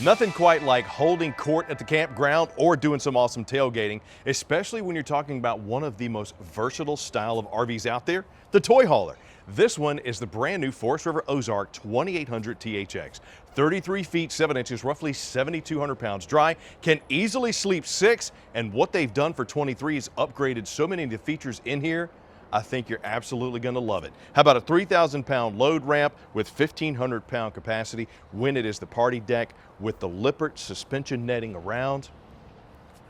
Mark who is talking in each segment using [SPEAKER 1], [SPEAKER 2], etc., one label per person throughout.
[SPEAKER 1] Nothing quite like holding court at the campground or doing some awesome tailgating, especially when you're talking about one of the most versatile style of RVs out there, the toy hauler. This one is the brand new Forest River Ozark 2800 THX. 33 feet 7 inches, roughly 7,200 pounds dry, can easily sleep 6, and what they've done for 23 is upgraded so many of the features in here. I think you're absolutely going to love it. How about a 3,000 pound load ramp with 1,500 pound capacity when it is the party deck with the Lippert suspension netting around.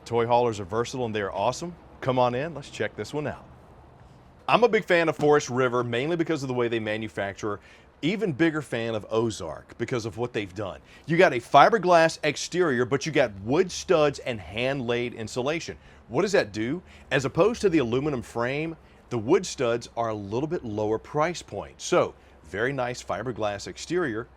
[SPEAKER 1] Toy haulers are versatile and they're awesome. Come on in, let's check this one out. I'm a big fan of Forest River mainly because of the way they manufacture. Even bigger fan of Ozark because of what they've done. You got a fiberglass exterior, but you got wood studs and hand-laid insulation. What does that do? As opposed to the aluminum frame, the wood studs are a little bit lower price point. So, very nice fiberglass exterior,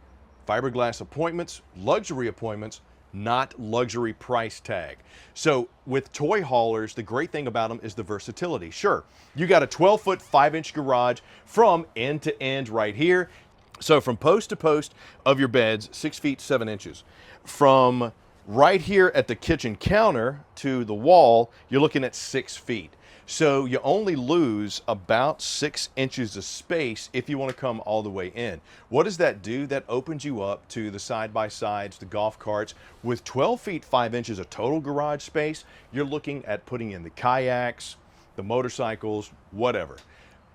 [SPEAKER 1] fiberglass appointments, luxury appointments, not luxury price tag. So with toy haulers, the great thing about them is the versatility. Sure, you got a 12-foot 5-inch garage from end to end right here. So from post to post of your beds, 6 feet 7 inches. From right here at the kitchen counter to the wall, you're looking at 6 feet. So you only lose about 6 inches of space if you want to come all the way in. What does that do? That opens you up to the side-by-sides, the golf carts. With 12 feet 5 inches of total garage space, you're looking at putting in the kayaks, the motorcycles, whatever.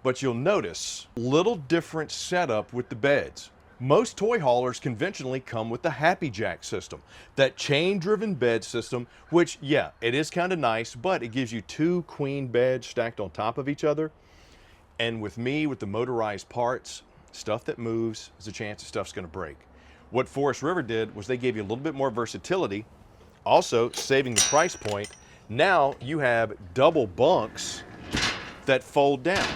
[SPEAKER 1] But you'll notice little different setup with the beds. Most toy haulers conventionally come with the Happy Jack system, that chain-driven bed system, which, yeah, it is kind of nice, but it gives you 2 queen beds stacked on top of each other. And with me, with the motorized parts, stuff that moves, there's a chance the stuff's going to break. What Forest River did was they gave you a little bit more versatility, also saving the price point. Now you have double bunks that fold down.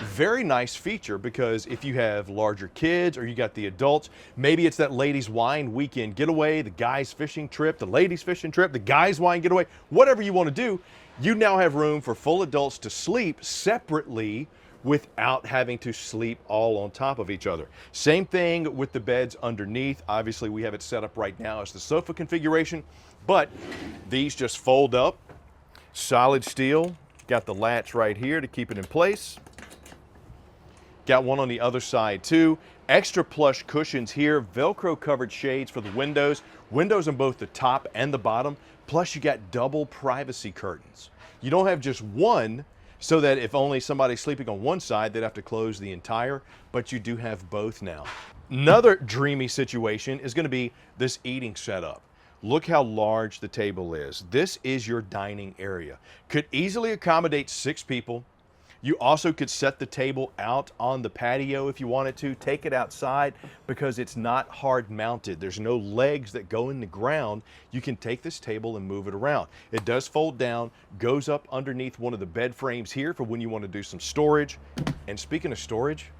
[SPEAKER 1] Very nice feature because if you have larger kids or you got the adults, maybe it's that ladies wine weekend getaway, the guys fishing trip, the ladies fishing trip, the guys wine getaway, whatever you want to do, you now have room for full adults to sleep separately without having to sleep all on top of each other. Same thing with the beds underneath. Obviously we have it set up right now as the sofa configuration, but these just fold up, solid steel, got the latch right here to keep it in place. Got one on the other side too. Extra plush cushions here, Velcro covered shades for the windows. Windows on both the top and the bottom. Plus you got double privacy curtains. You don't have just one so that if only somebody's sleeping on one side, they'd have to close the entire, but you do have both now. Another dreamy situation is gonna be this eating setup. Look how large the table is. This is your dining area. Could easily accommodate 6 people. You also could set the table out on the patio if you wanted to, take it outside because it's not hard mounted. There's no legs that go in the ground. You can take this table and move it around. It does fold down, goes up underneath one of the bed frames here for when you want to do some storage. And speaking of storage,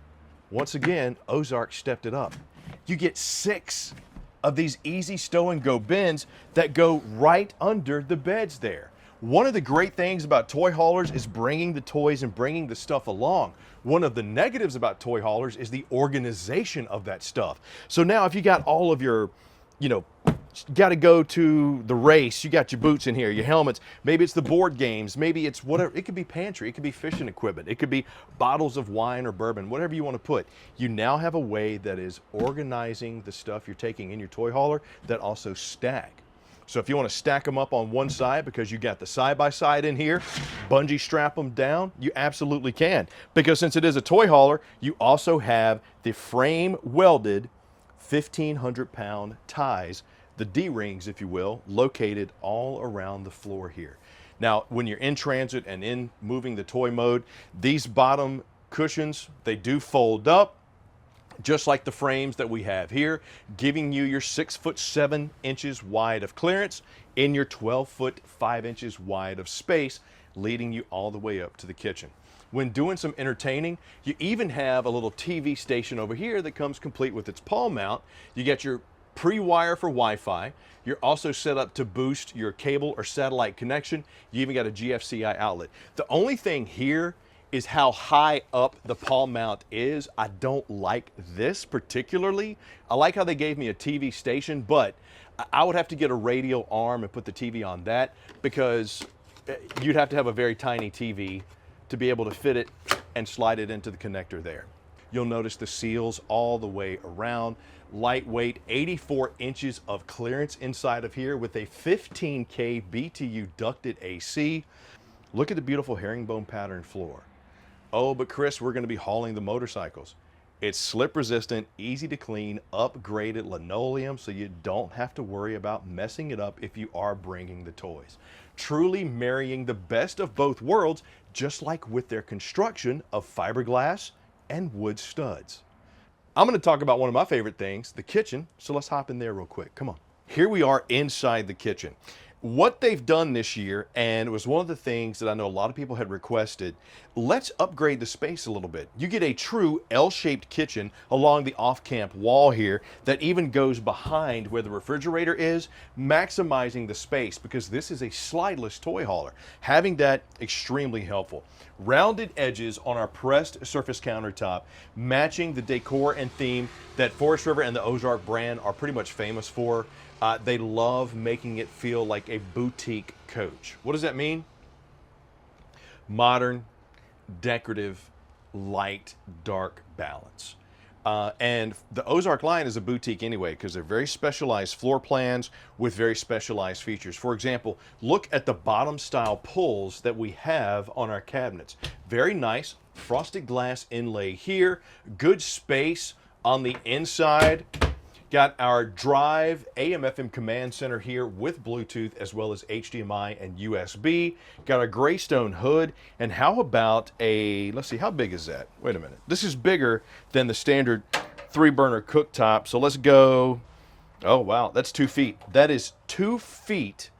[SPEAKER 1] once again, Ozark stepped it up. You get 6 of these easy stow and go bins that go right under the beds there. One of the great things about toy haulers is bringing the toys and bringing the stuff along. One of the negatives about toy haulers is the organization of that stuff. So now if you got all of your, got to go to the race, you got your boots in here, your helmets, maybe it's the board games, maybe it's whatever, it could be pantry, it could be fishing equipment, it could be bottles of wine or bourbon, whatever you want to put. You now have a way that is organizing the stuff you're taking in your toy hauler that also stack. So if you want to stack them up on one side because you got the side-by-side in here, bungee strap them down, you absolutely can. Because since it is a toy hauler, you also have the frame welded 1,500 pound ties, the D-rings, if you will, located all around the floor here. Now, when you're in transit and in moving the toy mode, these bottom cushions, they do fold up, just like the frames that we have here, giving you your 6 foot 7 inches wide of clearance in your 12 foot 5 inches wide of space, leading you all the way up to the kitchen. When doing some entertaining, you even have a little TV station over here that comes complete with its palm mount. You get your pre-wire for Wi-Fi. You're also set up to boost your cable or satellite connection. You even got a GFCI outlet. The only thing here is how high up the palm mount is. I don't like this particularly. I like how they gave me a TV station, but I would have to get a radial arm and put the TV on that, because you'd have to have a very tiny TV to be able to fit it and slide it into the connector there. You'll notice the seals all the way around. Lightweight, 84 inches of clearance inside of here with a 15K BTU ducted AC. Look at the beautiful herringbone pattern floor. Oh, but Chris, we're going to be hauling the motorcycles. It's slip resistant, easy to clean, upgraded linoleum, so you don't have to worry about messing it up if you are bringing the toys. Truly marrying the best of both worlds, just like with their construction of fiberglass and wood studs. I'm going to talk about one of my favorite things, the kitchen, so let's hop in there real quick. Come on. Here we are inside the kitchen. What they've done this year, and it was one of the things that I know a lot of people had requested, let's upgrade the space a little bit. You get a true L-shaped kitchen along the off-camp wall here that even goes behind where the refrigerator is, maximizing the space, because this is a slideless toy hauler. Having that, extremely helpful. Rounded edges on our pressed surface countertop, matching the decor and theme that Forest River and the Ozark brand are pretty much famous for. They love making it feel like a boutique coach. What does that mean? Modern, decorative, light, dark balance. And the Ozark line is a boutique anyway, because they're very specialized floor plans with very specialized features. For example, look at the bottom style pulls that we have on our cabinets. Very nice frosted glass inlay here, good space on the inside. Got our Drive AM/FM command center here with Bluetooth as well as HDMI and USB. Got a Greystone hood. And how about a, let's see, how big is that? Wait a minute. This is bigger than the standard 3-burner cooktop. So let's go, oh wow, that's 2 feet. That is 2 feet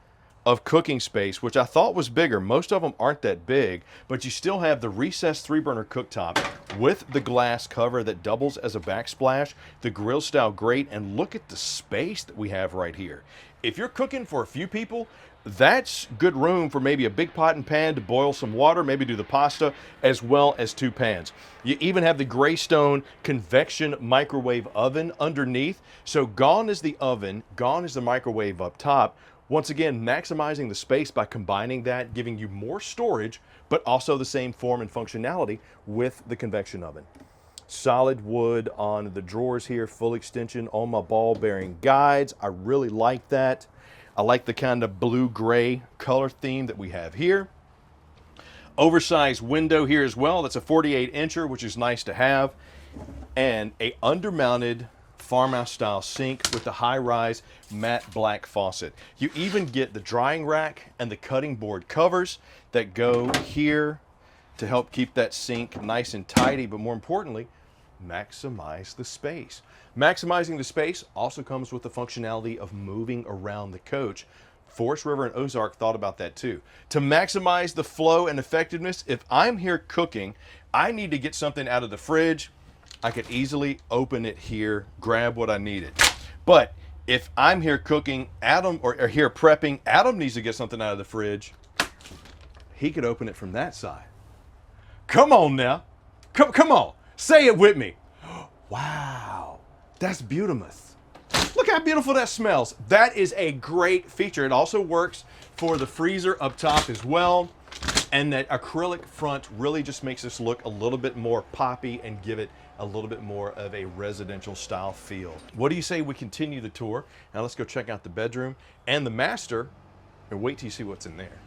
[SPEAKER 1] of cooking space, which I thought was bigger. Most of them aren't that big, but you still have the recessed 3-burner cooktop with the glass cover that doubles as a backsplash, the grill style grate, and look at the space that we have right here. If you're cooking for a few people, that's good room for maybe a big pot and pan to boil some water, maybe do the pasta, as well as 2 pans. You even have the Greystone convection microwave oven underneath. So gone is the oven, gone is the microwave up top. Once again, maximizing the space by combining that, giving you more storage, but also the same form and functionality with the convection oven. Solid wood on the drawers here, full extension on my ball bearing guides. I really like that. I like the kind of blue-gray color theme that we have here. Oversized window here as well. That's a 48-incher, which is nice to have. And a undermounted farmhouse style sink with the high-rise matte black faucet. You even get the drying rack and the cutting board covers that go here to help keep that sink nice and tidy, but more importantly, maximize the space. Maximizing the space also comes with the functionality of moving around the coach. Forest River and Ozark thought about that too. To maximize the flow and effectiveness, if I'm here cooking, I need to get something out of the fridge, I could easily open it here, grab what I needed. But if I'm here cooking, Adam, or here prepping, Adam needs to get something out of the fridge, he could open it from that side. Come on now. Come on. Say it with me. Wow. That's Beautimous. Look how beautiful that smells. That is a great feature. It also works for the freezer up top as well. And that acrylic front really just makes this look a little bit more poppy and give it a little bit more of a residential style feel. What do you say we continue the tour? Now let's go check out the bedroom and the master and wait till you see what's in there.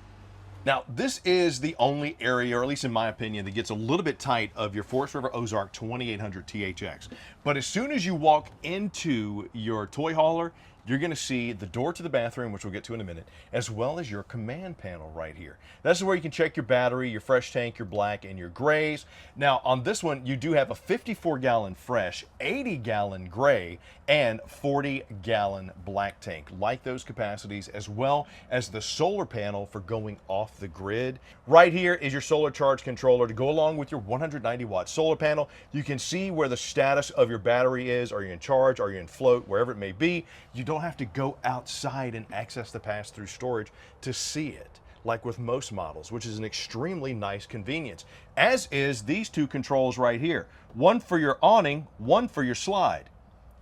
[SPEAKER 1] Now, this is the only area, or at least in my opinion, that gets a little bit tight of your Forest River Ozark 2800 THX. But as soon as you walk into your toy hauler, you're going to see the door to the bathroom, which we'll get to in a minute, as well as your command panel right here. This is where you can check your battery, your fresh tank, your black, and your grays. Now, on this one, you do have a 54-gallon fresh, 80-gallon gray, and 40-gallon black tank. Like those capacities, as well as the solar panel for going off the grid. Right here is your solar charge controller to go along with your 190-watt solar panel. You can see where the status of your battery is. Are you in charge? Are you in float? Wherever it may be. You don't have to go outside and access the pass-through storage to see it. like with most models, which is an extremely nice convenience, as is these two controls right here. One for your awning, one for your slide.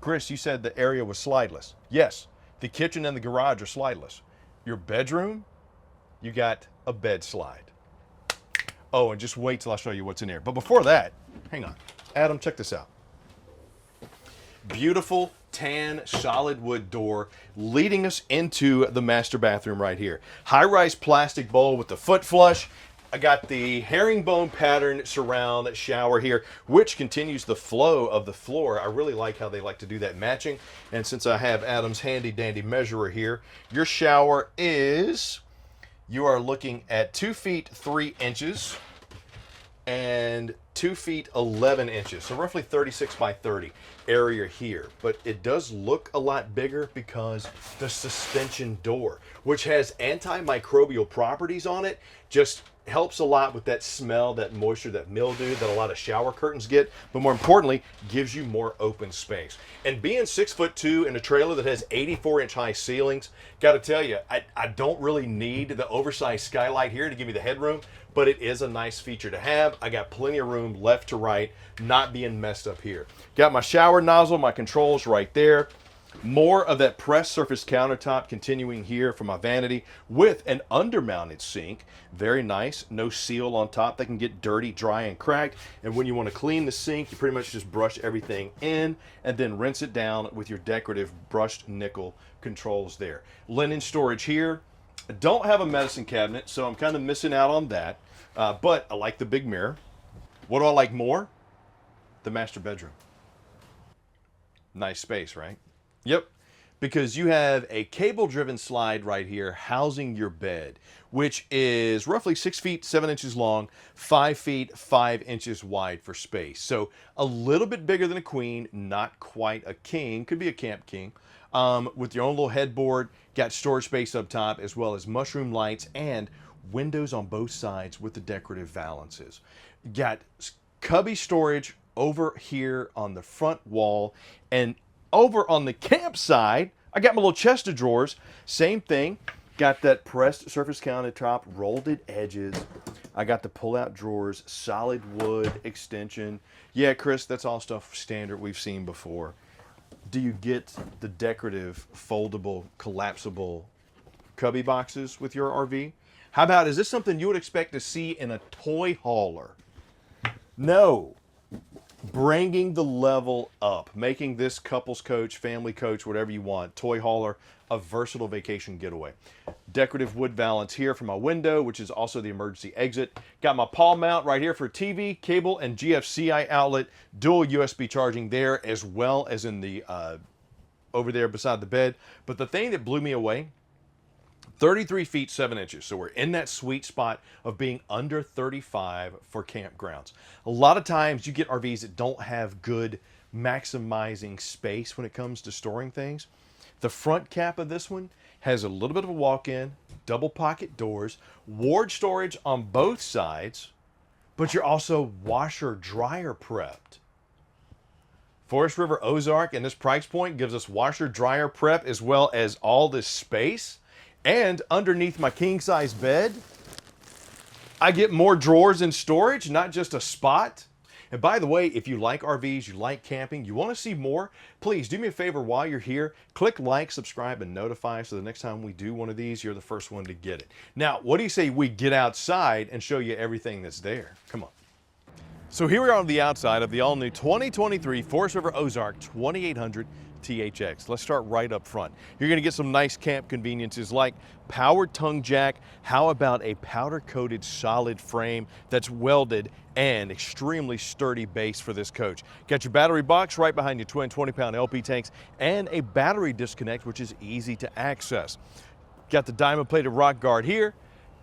[SPEAKER 1] Chris, you said the area was slideless. Yes, the kitchen and the garage are slideless. Your bedroom, you got a bed slide. Oh, and just wait till I show you what's in here. But before that, hang on. Adam, check this out. Beautiful tan solid wood door leading us into the master bathroom right here. High-rise plastic bowl with the foot flush. I got the herringbone pattern surround shower here, which continues the flow of the floor. I really like how they like to do that matching. And since I have Adam's handy dandy measurer here, your shower is, you are looking at 2 feet 3 inches and 2 feet 11 inches, so roughly 36 by 30 area here. But it does look a lot bigger because the suspension door, which has antimicrobial properties on it, just helps a lot with that smell, that moisture, that mildew that a lot of shower curtains get, but more importantly, gives you more open space. And being 6'2" in a trailer that has 84-inch high ceilings, gotta tell you, I don't really need the oversized skylight here to give me the headroom, but it is a nice feature to have. I got plenty of room left to right, not being messed up here. Got my shower nozzle, my controls right there. More of that pressed surface countertop continuing here for my vanity with an undermounted sink. Very nice. No seal on top that can get dirty, dry, and cracked. And when you want to clean the sink, you pretty much just brush everything in and then rinse it down with your decorative brushed nickel controls there. Linen storage here. I don't have a medicine cabinet, so I'm kind of missing out on that. But I like the big mirror. What do I like more? The master bedroom. Nice space, right? Yep, because you have a cable-driven slide right here housing your bed, which is roughly 6 feet 7 inches long, 5 feet 5 inches wide for space. So a little bit bigger than a queen, not quite a king, could be a camp king. With your own little headboard, got storage space up top, as well as mushroom lights and windows on both sides with the decorative valances. Got cubby storage over here on the front wall, and over on the camp side, I got my little chest of drawers. Same thing. Got that pressed surface countertop, rolled edges. I got the pull-out drawers, solid wood extension. Yeah, Chris, that's all stuff standard we've seen before. Do you get the decorative, foldable, collapsible cubby boxes with your RV? How about, is this something you would expect to see in a toy hauler? No. Bringing the level up, making this couples coach, family coach, whatever you want, toy hauler, a versatile vacation getaway. Decorative wood valance here for my window, which is also the emergency exit. Got my Paul mount right here for TV, cable, and GFCI outlet. Dual USB charging there, as well as in the over there beside the bed. But the thing that blew me away, 33 feet 7 inches. So we're in that sweet spot of being under 35 for campgrounds. A lot of times you get RVs that don't have good maximizing space when it comes to storing things. The front cap of this one has a little bit of a walk-in, double pocket doors, ward storage on both sides, but you're also washer dryer prepped. Forest River Ozark and this price point gives us washer dryer prep as well as all this space. And underneath my king-size bed, I get more drawers and storage, not just a spot. And by the way, if you like RVs, you like camping, you want to see more, please do me a favor while you're here. Click like, subscribe, and notify so the next time we do one of these, you're the first one to get it. Now, what do you say we get outside and show you everything that's there? Come on. So here we are on the outside of the all-new 2023 Forest River Ozark 2800 THX. Let's start right up front. You're going to get some nice camp conveniences like powered tongue jack. How about a powder-coated solid frame that's welded and extremely sturdy base for this coach. Got your battery box right behind your twin 20-pound LP tanks and a battery disconnect, which is easy to access. Got the diamond-plated rock guard here.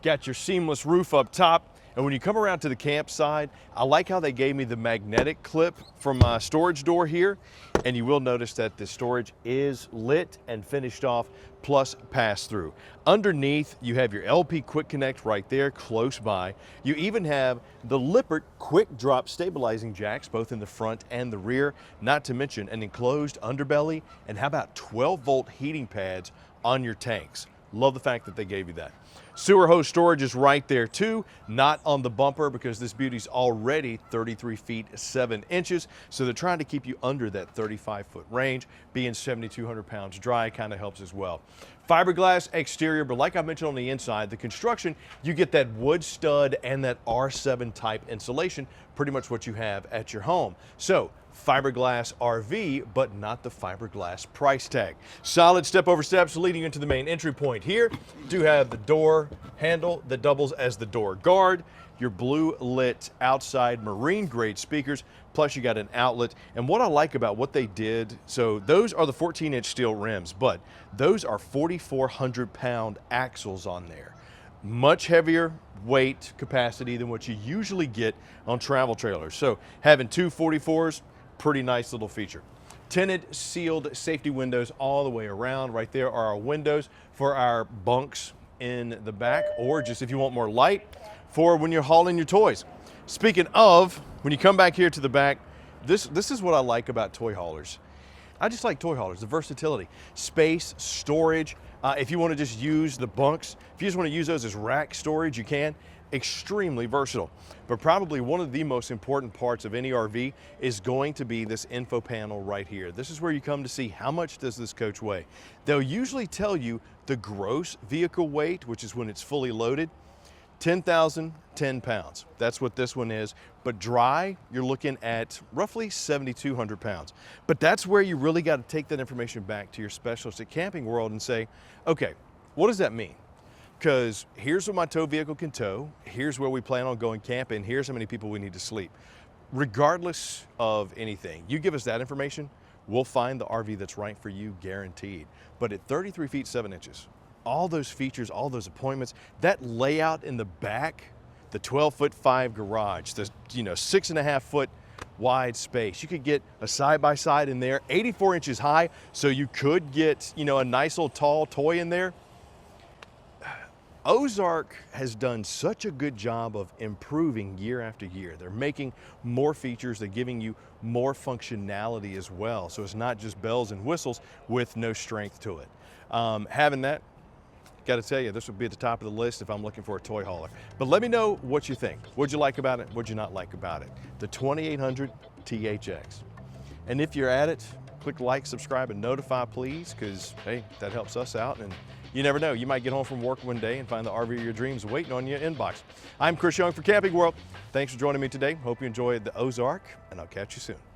[SPEAKER 1] Got your seamless roof up top. And when you come around to the campsite, I like how they gave me the magnetic clip from my storage door here. And you will notice that the storage is lit and finished off, plus pass-through. Underneath, you have your LP Quick Connect right there, close by. You even have the Lippert Quick Drop stabilizing jacks, both in the front and the rear, not to mention an enclosed underbelly. And how about 12-volt heating pads on your tanks? Love the fact that they gave you that. Sewer hose storage is right there too, not on the bumper because this beauty's already 33 feet 7 inches. So they're trying to keep you under that 35-foot range. Being 7,200 pounds dry kind of helps as well. Fiberglass exterior, but like I mentioned on the inside, the construction, you get that wood stud and that R7 type insulation, pretty much what you have at your home. So fiberglass RV, but not the fiberglass price tag. Solid step over steps leading into the main entry point here. Do have the door handle that doubles as the door guard, your blue lit outside marine grade speakers, plus you got an outlet. And what I like about what they did, so those are the 14-inch steel rims, but those are 4,400 pound axles on there. Much heavier weight capacity than what you usually get on travel trailers. So having two 44s, pretty nice little feature. Tinted sealed safety windows all the way around. Right there are our windows for our bunks in the back, or just if you want more light for when you're hauling your toys. Speaking of, when you come back here to the back, this is what I like about toy haulers. I just like toy haulers, the versatility, space, storage. If you want to just use the bunks, if you just want to use those as rack storage, you can. Extremely versatile. But probably one of the most important parts of any RV is going to be this info panel right here. This is where you come to see how much does this coach weigh. They'll usually tell you the gross vehicle weight, which is when it's fully loaded, 10,010 pounds. That's what this one is. But dry, you're looking at roughly 7,200 pounds. But that's where you really got to take that information back to your specialist at Camping World and say, okay, what does that mean? Because here's what my tow vehicle can tow, here's where we plan on going camping, here's how many people we need to sleep. Regardless of anything, you give us that information, we'll find the RV that's right for you, guaranteed. But at 33 feet 7 inches, all those features, all those appointments, that layout in the back, the 12'5" garage, the 6.5 foot wide space. You could get a side-by-side in there, 84 inches high, so you could get a nice little tall toy in there. Ozark has done such a good job of improving year after year. They're making more features, they're giving you more functionality as well. So it's not just bells and whistles with no strength to it. Having that, got to tell you, this would be at the top of the list if I'm looking for a toy hauler. But let me know what you think. What'd you like about it? What'd you not like about it? The 2800 THX. And if you're at it, click like, subscribe, and notify, please, because, hey, that helps us out. And you never know, you might get home from work one day and find the RV of your dreams waiting on your inbox. I'm Chris Young for Camping World. Thanks for joining me today. Hope you enjoyed the Ozark, and I'll catch you soon.